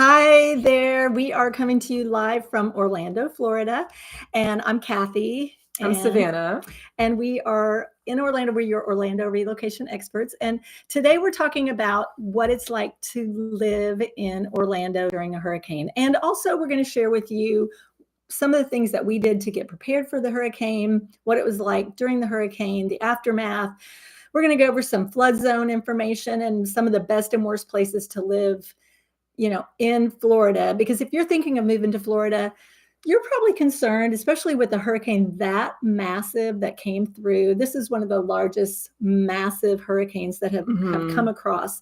Hi there. We are coming to you live from Orlando, Florida. And I'm Kathy. I'm Savannah. And we are in Orlando. We're your Orlando Relocation Experts. And today we're talking about what it's like to live in Orlando during a hurricane. And also we're going to share with you some of the things that we did to get prepared for the hurricane, what it was like during the hurricane, the aftermath. We're going to go over some flood zone information and some of the best and worst places to live in Florida, because if you're thinking of moving to Florida, you're probably concerned, especially with the hurricane that massive that came through. This is one of the largest massive hurricanes that have come across.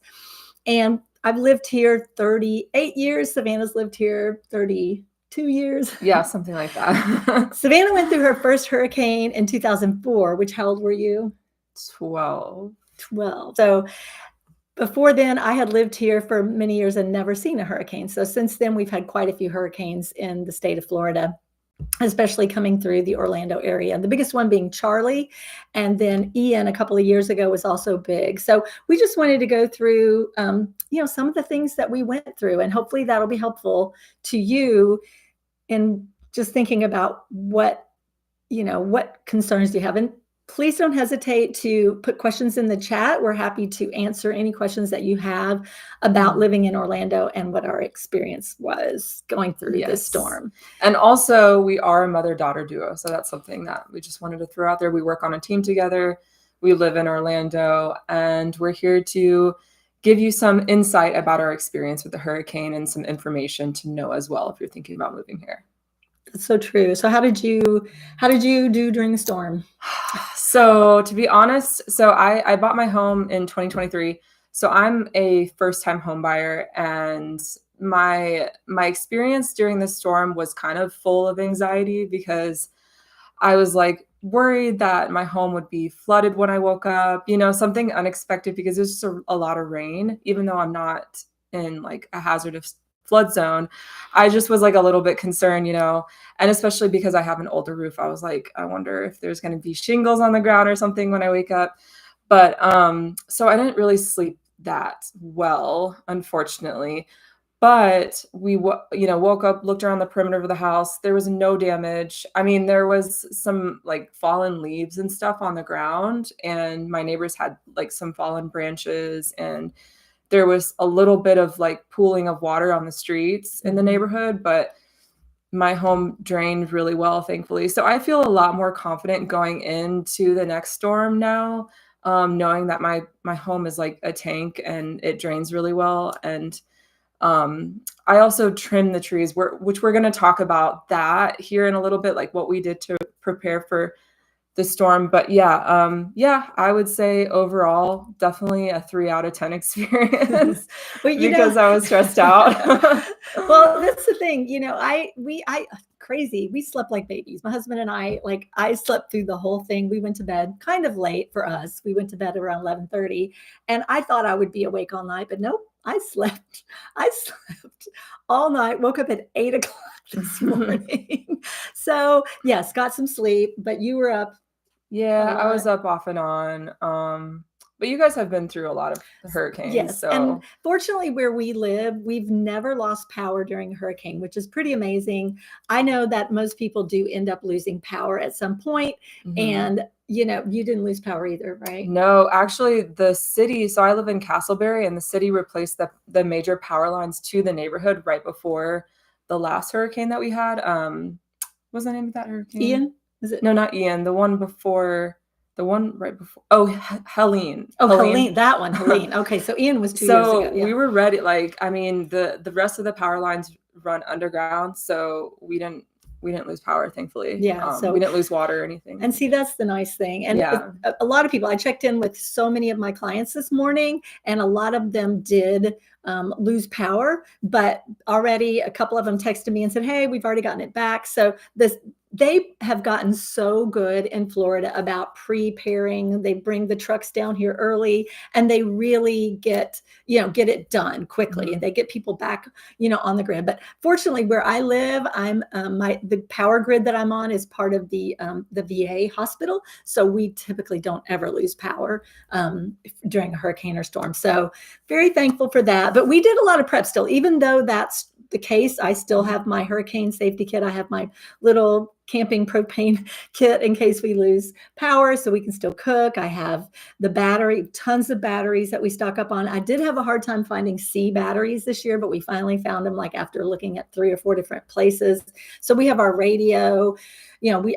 And I've lived here 38 years. Savannah's lived here 32 years. Yeah, something like that. Savannah went through her first hurricane in 2004, which how old were you? 12. So before then, I had lived here for many years and never seen a hurricane. So since then, we've had quite a few hurricanes in the state of Florida, especially coming through the Orlando area. The biggest one being Charlie, and then Ian a couple of years ago was also big. So we just wanted to go through, some of the things that we went through, and hopefully that'll be helpful to you in just thinking about what concerns do you have. And please don't hesitate to put questions in the chat. We're happy to answer any questions that you have about living in Orlando and what our experience was going through this storm. And also, we are a mother-daughter duo. So that's something that we just wanted to throw out there. We work on a team together. We live in Orlando, and we're here to give you some insight about our experience with the hurricane and some information to know as well if you're thinking about moving here. That's so true. So how did you do during the storm? So to be honest, I bought my home in 2023. So I'm a first-time home buyer, and my experience during the storm was kind of full of anxiety because I was like worried that my home would be flooded when I woke up, something unexpected, because there's just a lot of rain, even though I'm not in like a hazardous flood zone. I just was like a little bit concerned, and especially because I have an older roof, I was like, I wonder if there's going to be shingles on the ground or something when I wake up. But so I didn't really sleep that well, unfortunately. But we woke up, looked around the perimeter of the house. There was no damage. I mean, there was some like fallen leaves and stuff on the ground, and my neighbors had like some fallen branches, and there was a little bit of like pooling of water on the streets in the neighborhood, but my home drained really well, thankfully. So I feel a lot more confident going into the next storm now, knowing that my home is like a tank and it drains really well. And I also trimmed the trees, which we're going to talk about that here in a little bit, like what we did to prepare for the storm. But I would say overall, definitely a 3 out of 10 experience because I was stressed out. Well, that's the thing, crazy. We slept like babies. My husband and I slept through the whole thing. We went to bed kind of late for us. We went to bed around 11:30, and I thought I would be awake all night, but nope. I slept all night, woke up at 8 o'clock this morning. So yes, got some sleep, but you were up. Yeah, I was up off and on. But you guys have been through a lot of hurricanes. Yes, so. And fortunately where we live, we've never lost power during a hurricane, which is pretty amazing. I know that most people do end up losing power at some point, and you didn't lose power either, right? No, actually the city, so I live in Castleberry, and the city replaced the major power lines to the neighborhood right before the last hurricane that we had. What's the name of that hurricane? Ian? Is it? No, not Ian. The one right before. Oh, Helene. Helene. That one, Helene. Okay, so Ian was 2 years ago. So we were ready. Like, I mean, the rest of the power lines run underground, so we didn't lose power, thankfully. Yeah, so we didn't lose water or anything. And see, that's the nice thing. And a lot of people, I checked in with so many of my clients this morning, and a lot of them did lose power, but already a couple of them texted me and said, hey, we've already gotten it back. So they have gotten so good in Florida about preparing. They bring the trucks down here early, and they really get it done quickly, and they get people back, on the grid. But fortunately, where I live, I'm the power grid that I'm on is part of the VA hospital, so we typically don't ever lose power during a hurricane or storm. So very thankful for that. But we did a lot of prep still, even though that's the case. I still have my hurricane safety kit. I have my little camping propane kit in case we lose power, so we can still cook. I have the battery, tons of batteries that we stock up on. I did have a hard time finding C batteries this year, but we finally found them, like after looking at 3 or 4 different places. So we have our radio.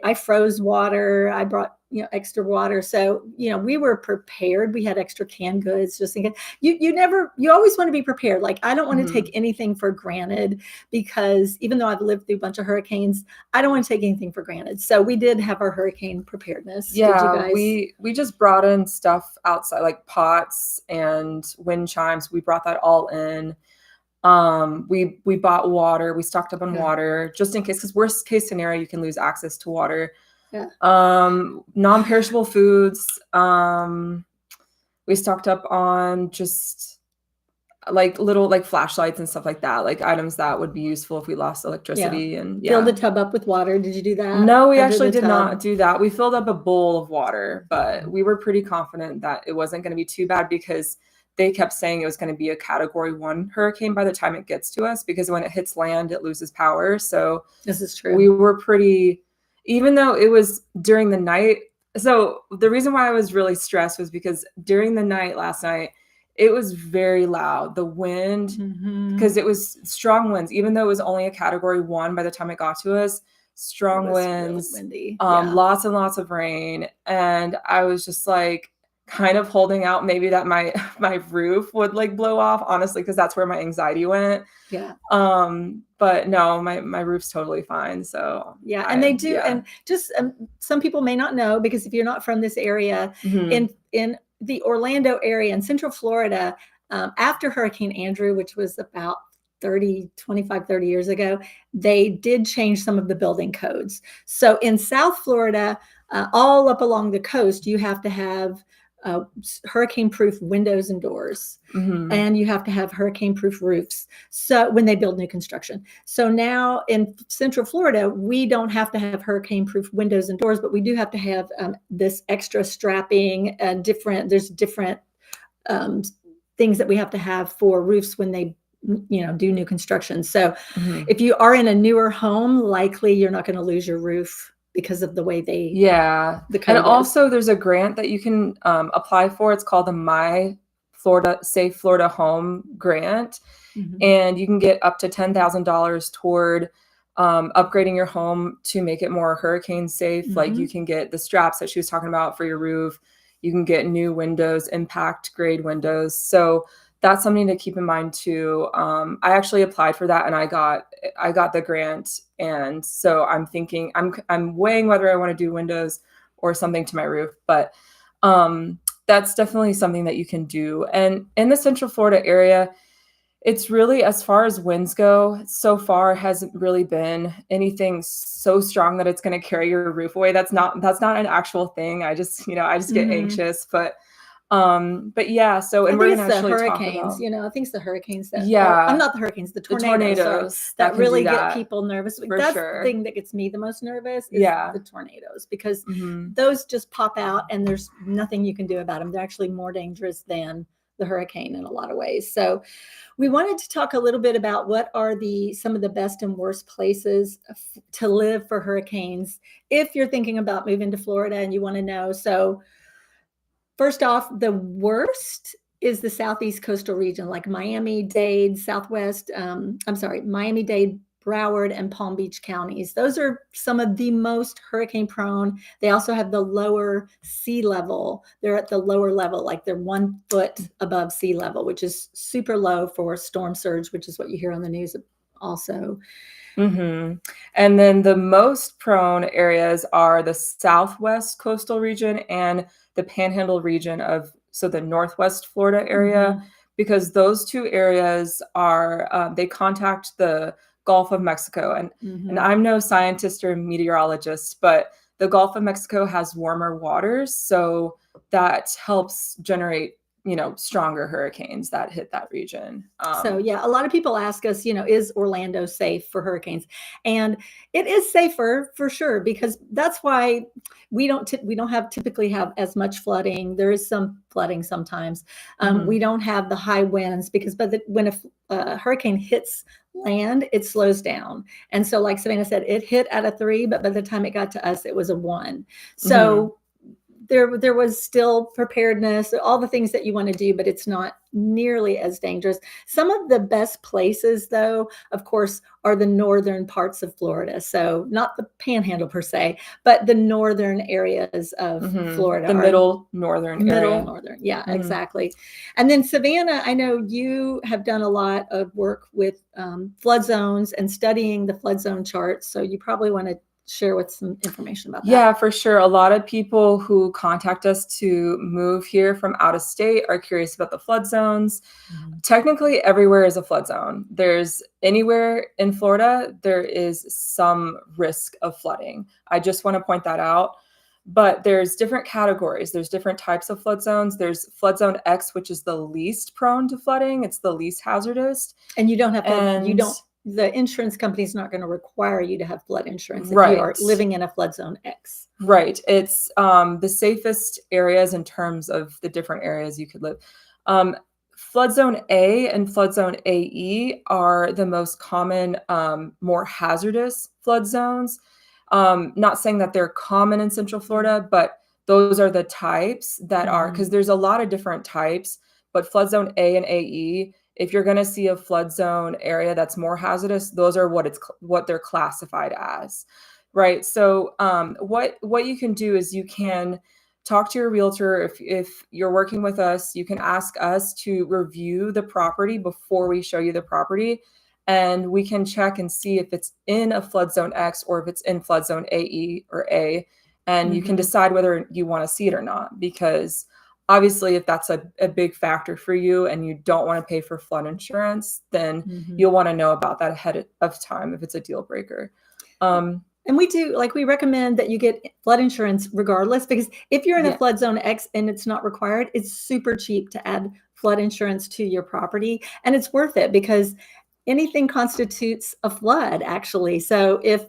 I froze water. I brought extra water. So, we were prepared. We had extra canned goods just in case. You always want to be prepared. Like, I don't want to take anything for granted, because even though I've lived through a bunch of hurricanes, I don't want to take anything for granted. So we did have our hurricane preparedness. Yeah, did you guys? we just brought in stuff outside, like pots and wind chimes. We brought that all in. We bought water. We stocked up on water just in case, because worst case scenario, you can lose access to water. Yeah. Non-perishable foods. We stocked up on just like little like flashlights and stuff like that, like items that would be useful if we lost electricity. And fill the tub up with water. Did you do that? No, we actually did not do that. We filled up a bowl of water, but we were pretty confident that it wasn't going to be too bad, because they kept saying it was going to be a Category 1 hurricane by the time it gets to us, because when it hits land, it loses power. So this is true. We were pretty, even though it was during the night. So the reason why I was really stressed was because during the night last night, it was very loud. The wind, because it was strong winds, even though it was only a Category 1 by the time it got to us. Strong winds, really windy. Lots and lots of rain. And I was just like kind of holding out maybe that my roof would like blow off, honestly, because that's where my anxiety went. Yeah. But no, my roof's totally fine. So yeah, and they do. And just some people may not know, because if you're not from this area, in the Orlando area in Central Florida, after Hurricane Andrew, which was about 25, 30 years ago, they did change some of the building codes. So in South Florida, all up along the coast, you have to have hurricane-proof windows and doors, and you have to have hurricane-proof roofs. So when they build new construction, so now in Central Florida, we don't have to have hurricane-proof windows and doors, but we do have to have this extra strapping and there's different things that we have to have for roofs when they do new construction. So if you are in a newer home, likely you're not going to lose your roof because of the way they and also there's a grant that you can apply for. It's called the My Florida Safe Florida Home Grant, and you can get up to $10,000 toward upgrading your home to make it more hurricane safe. Like, you can get the straps that she was talking about for your roof. You can get new windows, impact grade windows. So that's something to keep in mind too. I actually applied for that, and I got the grant. And so I'm thinking, I'm weighing whether I want to do windows or something to my roof, but that's definitely something that you can do. And in the Central Florida area, it's really, as far as winds go, so far hasn't really been anything so strong that it's going to carry your roof away. That's not an actual thing. I just get anxious, but yeah, so, and we're going to actually talk about, I think it's the hurricanes that, I'm not the hurricanes, the tornadoes that really get people nervous. That's the thing that gets me the most nervous is the tornadoes, because those just pop out and there's nothing you can do about them. They're actually more dangerous than the hurricane in a lot of ways. So we wanted to talk a little bit about what are some of the best and worst places to live for hurricanes if you're thinking about moving to Florida and you want to know. So first off, the worst is the southeast coastal region, like Miami-Dade, Miami-Dade, Broward, and Palm Beach counties. Those are some of the most hurricane prone. They also have the lower sea level. They're at the lower level, like they're 1 foot above sea level, which is super low for storm surge, which is what you hear on the news also. And then the most prone areas are the southwest coastal region and the panhandle region of, so the northwest Florida area, because those two areas are, they contact the Gulf of Mexico. And I'm no scientist or meteorologist, but the Gulf of Mexico has warmer waters. So that helps generate, stronger hurricanes that hit that region. So yeah, a lot of people ask us, is Orlando safe for hurricanes? And it is safer for sure, because that's why we don't typically have as much flooding. There is some flooding sometimes. We don't have the high winds, because when a hurricane hits land, it slows down. And so, like Savannah said, it hit at a 3, but by the time it got to us, it was a 1. So there was still preparedness, all the things that you want to do, but it's not nearly as dangerous. Some of the best places, though, of course, are the northern parts of Florida. So not the panhandle per se, but the northern areas of Florida. The middle northern area. Yeah, exactly. And then Savannah, I know you have done a lot of work with flood zones and studying the flood zone charts. So you probably want to share with some information about that. Yeah, for sure. A lot of people who contact us to move here from out of state are curious about the flood zones. Technically, everywhere is a flood zone. There's anywhere in Florida, there is some risk of flooding. I just want to point that out. But there's different categories. There's different types of flood zones. There's flood zone X, which is the least prone to flooding. It's the least hazardous. And you don't have to, the insurance company is not going to require you to have flood insurance if you are living in a flood zone X. Right. It's the safest areas in terms of the different areas you could live. Flood zone A and flood zone AE are the most common, more hazardous flood zones. Not saying that they're common in Central Florida, but those are the types that are, because there's a lot of different types, but flood zone A and AE, if you're going to see a flood zone area that's more hazardous, those are what they're classified as, right? So what you can do is you can talk to your realtor. If you're working with us, you can ask us to review the property before we show you the property, and we can check and see if it's in a flood zone X or if it's in flood zone AE or A, and you can decide whether you want to see it or not, because obviously, if that's a big factor for you and you don't want to pay for flood insurance, then you'll want to know about that ahead of time if it's a deal breaker. And we recommend that you get flood insurance regardless, because if you're in a flood zone X and it's not required, it's super cheap to add flood insurance to your property. And it's worth it, because anything constitutes a flood, actually. So if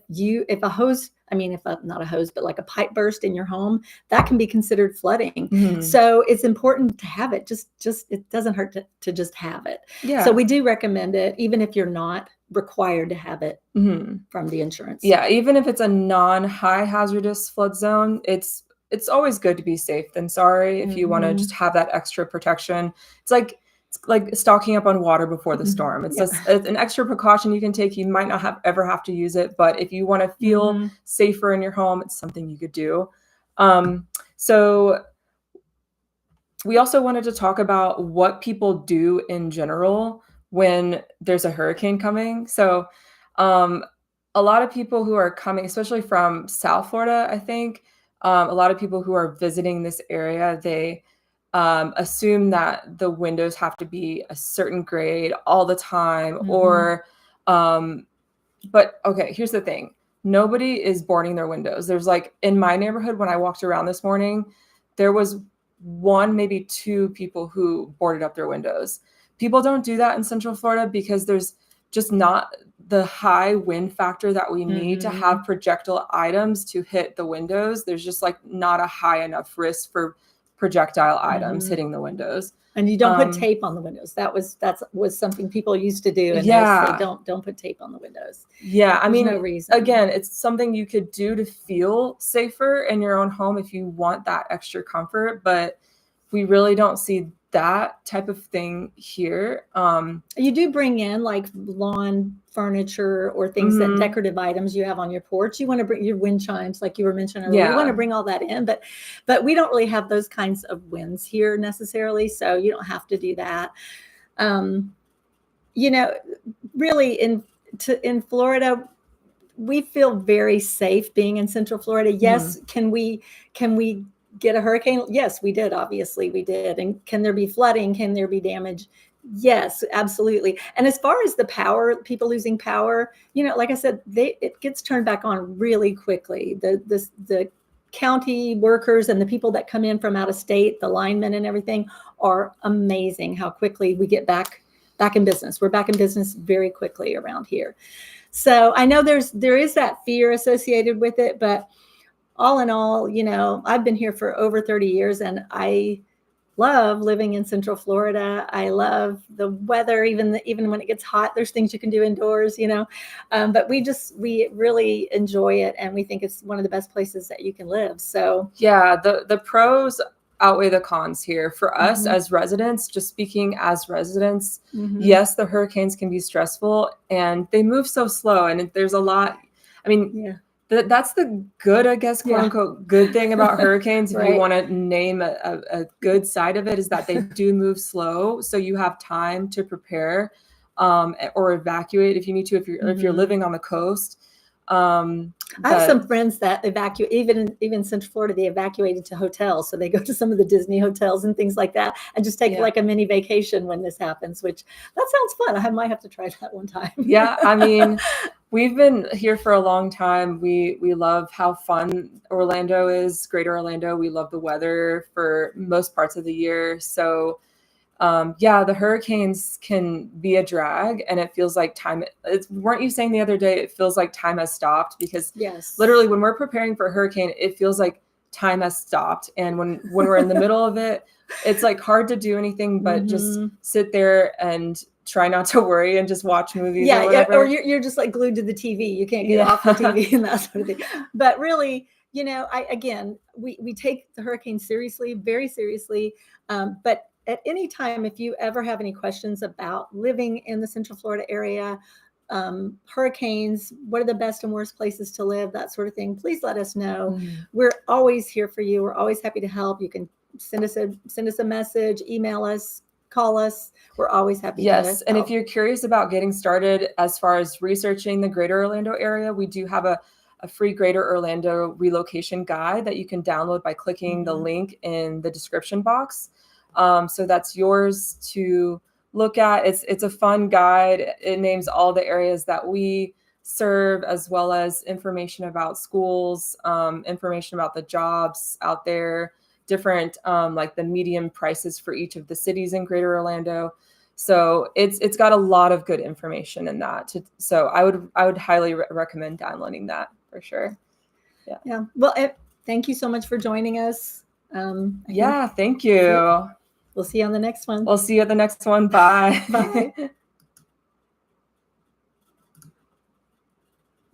not a hose, but like a pipe burst in your home, that can be considered flooding. So it's important to have it. Just it doesn't hurt to just have it. Yeah. So we do recommend it, even if you're not required to have it from the insurance. Yeah, even if it's a non-high hazardous flood zone, it's always good to be safe than sorry if you want to just have that extra protection. It's like stocking up on water before the storm. It's just an extra precaution you can take. You might not ever have to use it, but if you want to feel safer in your home, it's something you could do. So we also wanted to talk about what people do in general when there's a hurricane coming. So a lot of people who are coming, especially from South Florida, I think, a lot of people who are visiting this area, they assume that the windows have to be a certain grade all the time, or, but okay, here's the thing. Nobody is boarding their windows. There's in my neighborhood, when I walked around this morning, there was 1, maybe 2 people who boarded up their windows. People don't do that in Central Florida because there's just not the high wind factor that we need to have projectile items to hit the windows. There's just not a high enough risk for projectile items hitting the windows. And you don't put tape on the windows. That was something people used to do. And they don't put tape on the windows. Yeah. I mean, no reason. Again, it's something you could do to feel safer in your own home if you want that extra comfort, but we really don't see that type of thing here. You do bring in lawn furniture or things that decorative items you have on your porch. You want to bring your wind chimes, like you were mentioning earlier. You want to bring all that in, but we don't really have those kinds of winds here necessarily, so you don't have to do that. Really in Florida, we feel very safe being in Central Florida. Yes, can we get a hurricane? Yes, we did. Obviously we did. And can there be flooding? Can there be damage? Yes, absolutely. And as far as the power, people losing power, like I said, it gets turned back on really quickly. The county workers and the people that come in from out of state, the linemen and everything, are amazing how quickly we get back in business. We're back in business very quickly around here. So I know there is that fear associated with it, but all in all, I've been here for over 30 years, and I love living in Central Florida. I love the weather, even when it gets hot, there's things you can do indoors, but we really enjoy it, and we think it's one of the best places that you can live. So yeah, the pros outweigh the cons here for us as residents. Just speaking as residents, yes, the hurricanes can be stressful, and they move so slow, and there's a lot. I mean, yeah. That's the good, I guess, quote unquote, good thing about hurricanes. If Right. you want to name a good side of it, is that they do move slow. So you have time to prepare or evacuate if you need to, if you're living on the coast. I have some friends that evacuate, even in Central Florida, they evacuated to hotels. So they go to some of the Disney hotels and things like that, and just take like a mini vacation when this happens, which that sounds fun. I might have to try that one time. Yeah. I mean, we've been here for a long time. We love how fun Orlando is, Greater Orlando. We love the weather for most parts of the year. So yeah, the hurricanes can be a drag, and it feels like time. Weren't you saying the other day, it feels like time has stopped? Because literally when we're preparing for a hurricane, it feels like time has stopped. And when we're in the middle of it, it's like hard to do anything but just sit there and try not to worry and just watch movies or whatever. Or you're just like glued to the TV. You can't get off the TV and that sort of thing. But really, we take the hurricane seriously, very seriously. But at any time, if you ever have any questions about living in the Central Florida area, hurricanes, what are the best and worst places to live, that sort of thing, please let us know. We're always here for you. We're always happy to help. You can send us a message, email us, call us. We're always happy to help. And if you're curious about getting started as far as researching the Greater Orlando area, we do have a free Greater Orlando relocation guide that you can download by clicking the link in the description box. So that's yours to look at. It's a fun guide. It names all the areas that we serve, as well as information about schools, information about the jobs out there, different like the median prices for each of the cities in Greater Orlando. So it's got a lot of good information in that. So I would highly recommend downloading that for sure. Yeah. Well, thank you so much for joining us. Thank you. We'll see you on the next one. We'll see you at the next one. Bye. Bye.